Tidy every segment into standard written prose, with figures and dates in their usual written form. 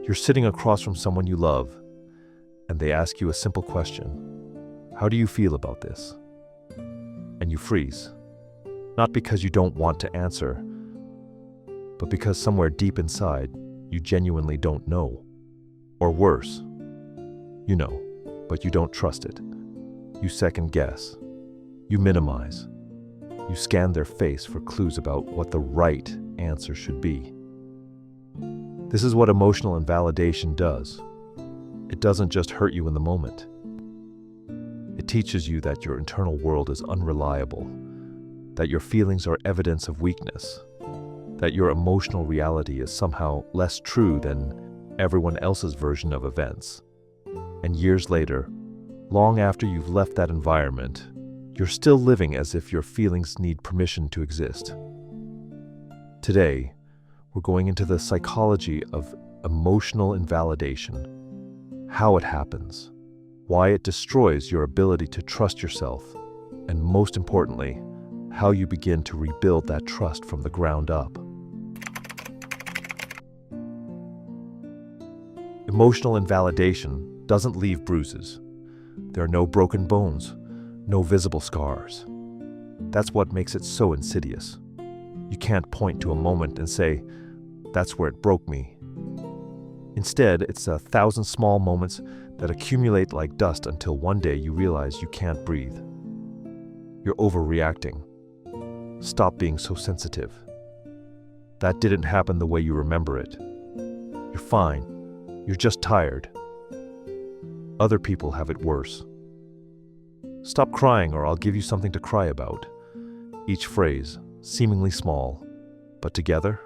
You're sitting across from someone you love, and they ask you a simple question. How do you feel about this? And you freeze. Not because you don't want to answer, but because somewhere deep inside, you genuinely don't know. Or worse, you know, but you don't trust it. You second guess. You minimize. You scan their face for clues about what the right answer should be. This is what emotional invalidation does. It doesn't just hurt you in the moment. It teaches you that your internal world is unreliable, that your feelings are evidence of weakness, that your emotional reality is somehow less true than everyone else's version of events. And years later, long after you've left that environment, you're still living as if your feelings need permission to exist. Today, we're going into the psychology of emotional invalidation, how it happens, why it destroys your ability to trust yourself, and most importantly, how you begin to rebuild that trust from the ground up. Emotional invalidation doesn't leave bruises. There are no broken bones, no visible scars. That's what makes it so insidious. You can't point to a moment and say, "That's where it broke me." Instead, it's 1,000 small moments that accumulate like dust until one day you realize you can't breathe. You're overreacting. Stop being so sensitive. That didn't happen the way you remember it. You're fine. You're just tired. Other people have it worse. Stop crying or I'll give you something to cry about. Each phrase, seemingly small, but together,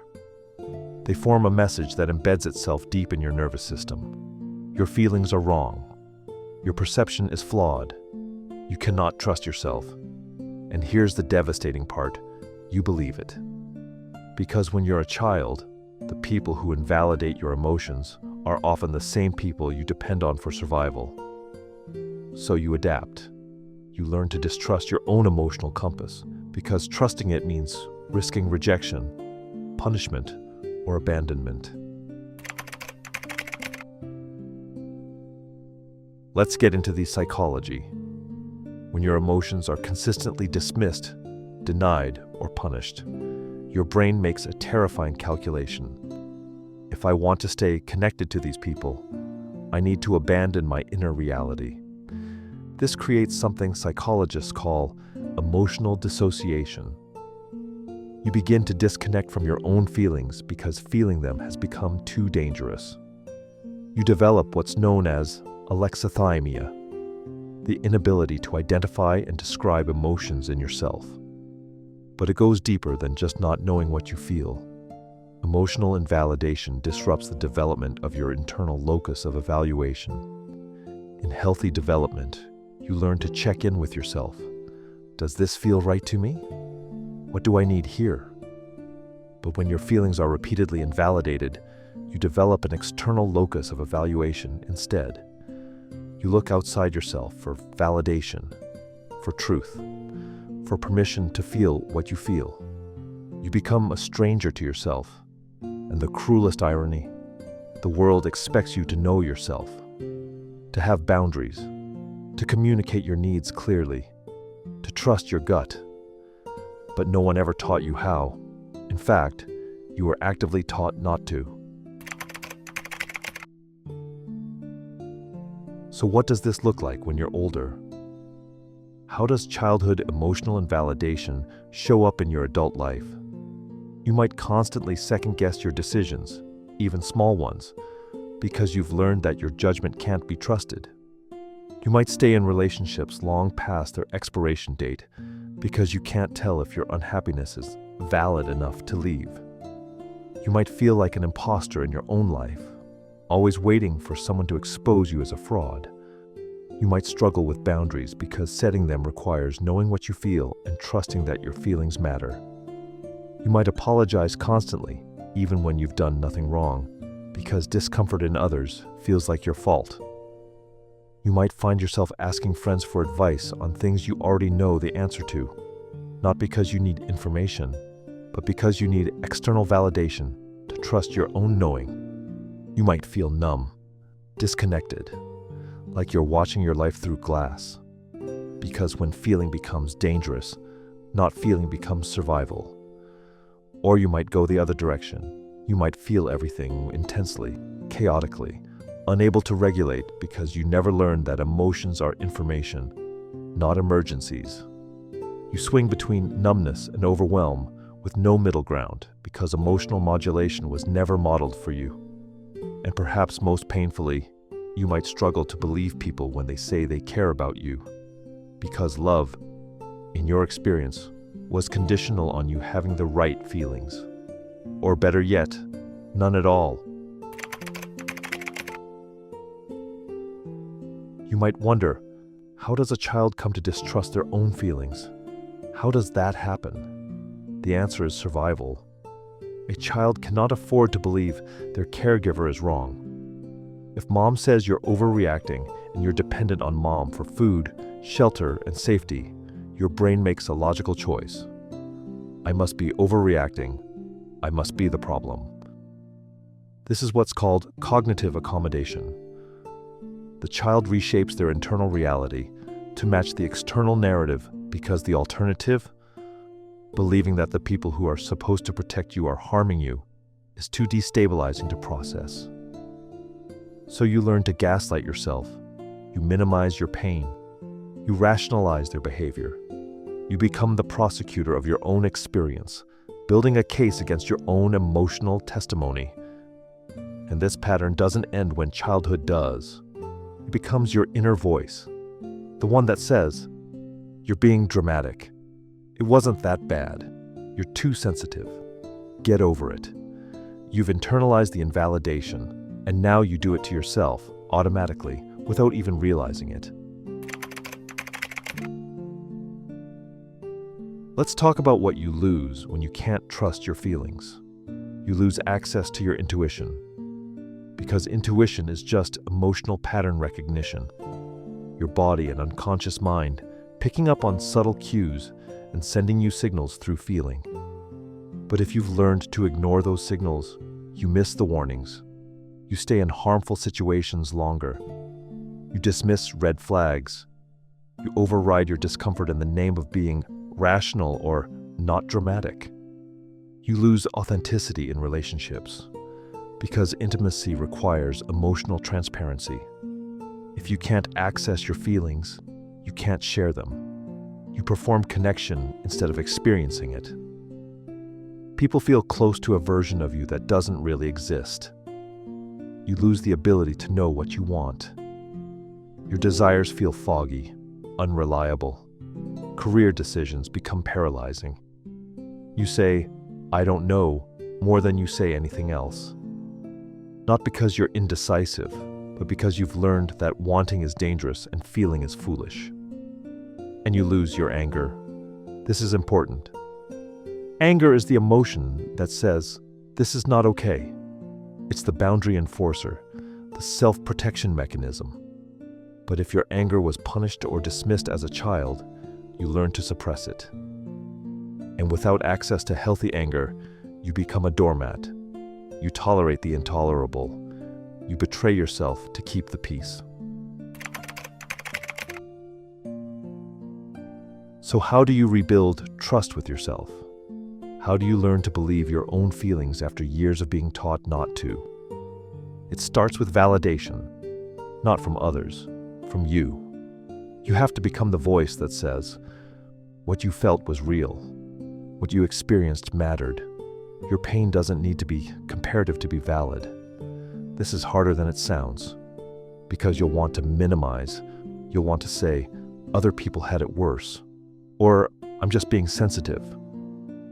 they form a message that embeds itself deep in your nervous system. Your feelings are wrong. Your perception is flawed. You cannot trust yourself. And here's the devastating part. You believe it. Because when you're a child, the people who invalidate your emotions are often the same people you depend on for survival. So you adapt. You learn to distrust your own emotional compass, because trusting it means risking rejection, punishment, or abandonment. Let's get into the psychology. When your emotions are consistently dismissed, denied, or punished, your brain makes a terrifying calculation. If I want to stay connected to these people, I need to abandon my inner reality. This creates something psychologists call emotional dissociation. You begin to disconnect from your own feelings because feeling them has become too dangerous. You develop what's known as alexithymia, the inability to identify and describe emotions in yourself. But it goes deeper than just not knowing what you feel. Emotional invalidation disrupts the development of your internal locus of evaluation. In healthy development, you learn to check in with yourself. Does this feel right to me? What do I need here? But when your feelings are repeatedly invalidated, you develop an external locus of evaluation instead. You look outside yourself for validation, for truth, for permission to feel what you feel. You become a stranger to yourself. And the cruelest irony, the world expects you to know yourself, to have boundaries, to communicate your needs clearly, to trust your gut. But no one ever taught you how. In fact, you were actively taught not to. So what does this look like when you're older? How does childhood emotional invalidation show up in your adult life? You might constantly second-guess your decisions, even small ones, because you've learned that your judgment can't be trusted. You might stay in relationships long past their expiration date because you can't tell if your unhappiness is valid enough to leave. You might feel like an imposter in your own life, always waiting for someone to expose you as a fraud. You might struggle with boundaries because setting them requires knowing what you feel and trusting that your feelings matter. You might apologize constantly, even when you've done nothing wrong, because discomfort in others feels like your fault. You might find yourself asking friends for advice on things you already know the answer to, not because you need information, but because you need external validation to trust your own knowing. You might feel numb, disconnected, like you're watching your life through glass. Because when feeling becomes dangerous, not feeling becomes survival. Or you might go the other direction. You might feel everything intensely, chaotically, unable to regulate because you never learned that emotions are information, not emergencies. You swing between numbness and overwhelm with no middle ground because emotional modulation was never modeled for you. And perhaps most painfully, you might struggle to believe people when they say they care about you, because love, in your experience, was conditional on you having the right feelings. Or better yet, none at all. You might wonder, how does a child come to distrust their own feelings? How does that happen? The answer is survival. A child cannot afford to believe their caregiver is wrong. If mom says you're overreacting and you're dependent on mom for food, shelter, and safety, your brain makes a logical choice. I must be overreacting. I must be the problem. This is what's called cognitive accommodation. The child reshapes their internal reality to match the external narrative because the alternative, believing that the people who are supposed to protect you are harming you, is too destabilizing to process. So you learn to gaslight yourself. You minimize your pain. You rationalize their behavior. You become the prosecutor of your own experience, building a case against your own emotional testimony. And this pattern doesn't end when childhood does. It becomes your inner voice, the one that says, "You're being dramatic. It wasn't that bad. You're too sensitive. Get over it." You've internalized the invalidation, and now you do it to yourself, automatically, without even realizing it. Let's talk about what you lose when you can't trust your feelings. You lose access to your intuition, because intuition is just emotional pattern recognition. Your body and unconscious mind picking up on subtle cues and sending you signals through feeling. But if you've learned to ignore those signals, you miss the warnings. You stay in harmful situations longer. You dismiss red flags. You override your discomfort in the name of being rational or not dramatic. You lose authenticity in relationships because intimacy requires emotional transparency. If you can't access your feelings, you can't share them. You perform connection instead of experiencing it. People feel close to a version of you that doesn't really exist. You lose the ability to know what you want. Your desires feel foggy, unreliable. Career decisions become paralyzing. You say, "I don't know," more than you say anything else. Not because you're indecisive, but because you've learned that wanting is dangerous and feeling is foolish. And you lose your anger. This is important. Anger is the emotion that says, "This is not okay." It's the boundary enforcer, the self-protection mechanism. But if your anger was punished or dismissed as a child, you learn to suppress it. And without access to healthy anger, you become a doormat. You tolerate the intolerable. You betray yourself to keep the peace. So how do you rebuild trust with yourself? How do you learn to believe your own feelings after years of being taught not to? It starts with validation, not from others, from you. You have to become the voice that says, what you felt was real. What you experienced mattered. Your pain doesn't need to be comparative to be valid. This is harder than it sounds, because you'll want to minimize. You'll want to say, other people had it worse, or I'm just being sensitive.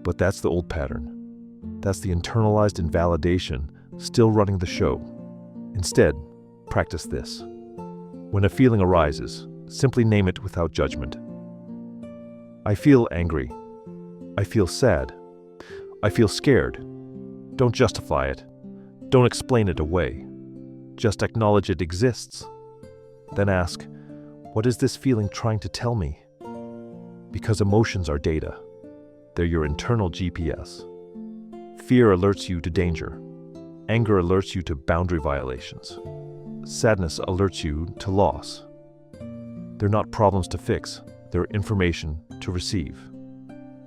But that's the old pattern. That's the internalized invalidation still running the show. Instead, practice this. When a feeling arises, simply name it without judgment. I feel angry. I feel sad. I feel scared. Don't justify it. Don't explain it away. Just acknowledge it exists. Then ask, what is this feeling trying to tell me? Because emotions are data. They're your internal GPS. Fear alerts you to danger. Anger alerts you to boundary violations. Sadness alerts you to loss. They're not problems to fix, they're information to receive.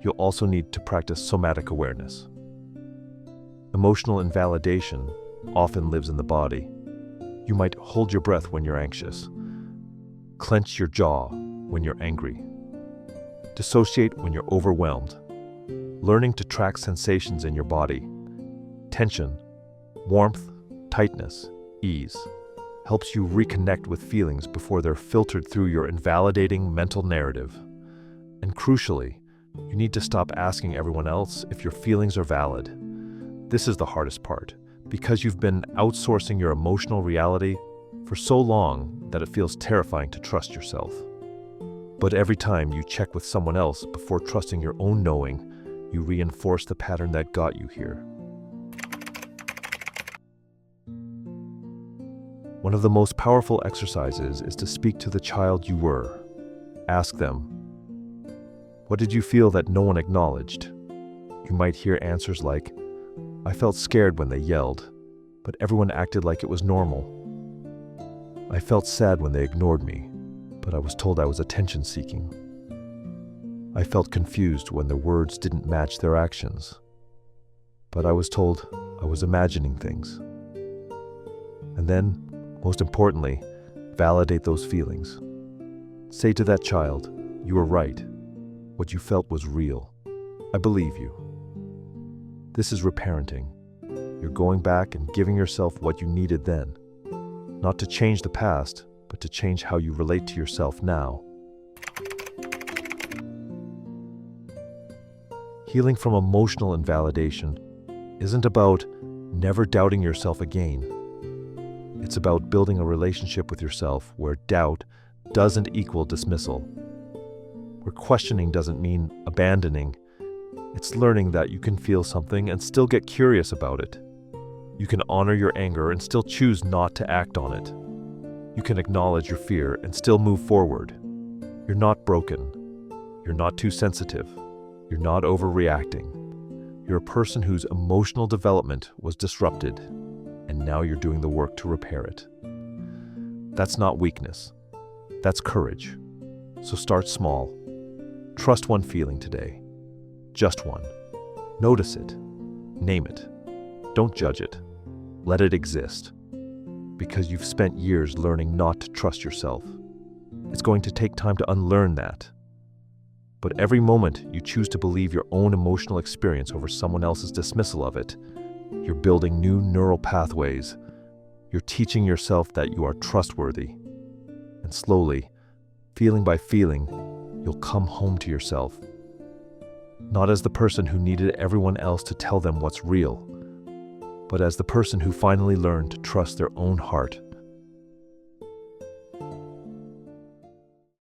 You'll also need to practice somatic awareness. Emotional invalidation often lives in the body. You might hold your breath when you're anxious, clench your jaw when you're angry, dissociate when you're overwhelmed. Learning to track sensations in your body, tension, warmth, tightness, ease, helps you reconnect with feelings before they're filtered through your invalidating mental narrative. And crucially, you need to stop asking everyone else if your feelings are valid. This is the hardest part, because you've been outsourcing your emotional reality for so long that it feels terrifying to trust yourself. But every time you check with someone else before trusting your own knowing, you reinforce the pattern that got you here. One of the most powerful exercises is to speak to the child you were. Ask them, what did you feel that no one acknowledged? You might hear answers like, I felt scared when they yelled, but everyone acted like it was normal. I felt sad when they ignored me, but I was told I was attention-seeking. I felt confused when their words didn't match their actions, but I was told I was imagining things. And then, most importantly, validate those feelings. Say to that child, you were right. What you felt was real. I believe you. This is reparenting. You're going back and giving yourself what you needed then. Not to change the past, but to change how you relate to yourself now. Healing from emotional invalidation isn't about never doubting yourself again. It's about building a relationship with yourself where doubt doesn't equal dismissal. Where questioning doesn't mean abandoning. It's learning that you can feel something and still get curious about it. You can honor your anger and still choose not to act on it. You can acknowledge your fear and still move forward. You're not broken. You're not too sensitive. You're not overreacting. You're a person whose emotional development was disrupted, and now you're doing the work to repair it. That's not weakness. That's courage. So start small. Trust one feeling today. Just one. Notice it. Name it. Don't judge it. Let it exist. Because you've spent years learning not to trust yourself. It's going to take time to unlearn that. But every moment you choose to believe your own emotional experience over someone else's dismissal of it, you're building new neural pathways. You're teaching yourself that you are trustworthy. And slowly, feeling by feeling, you'll come home to yourself. Not as the person who needed everyone else to tell them what's real, but as the person who finally learned to trust their own heart.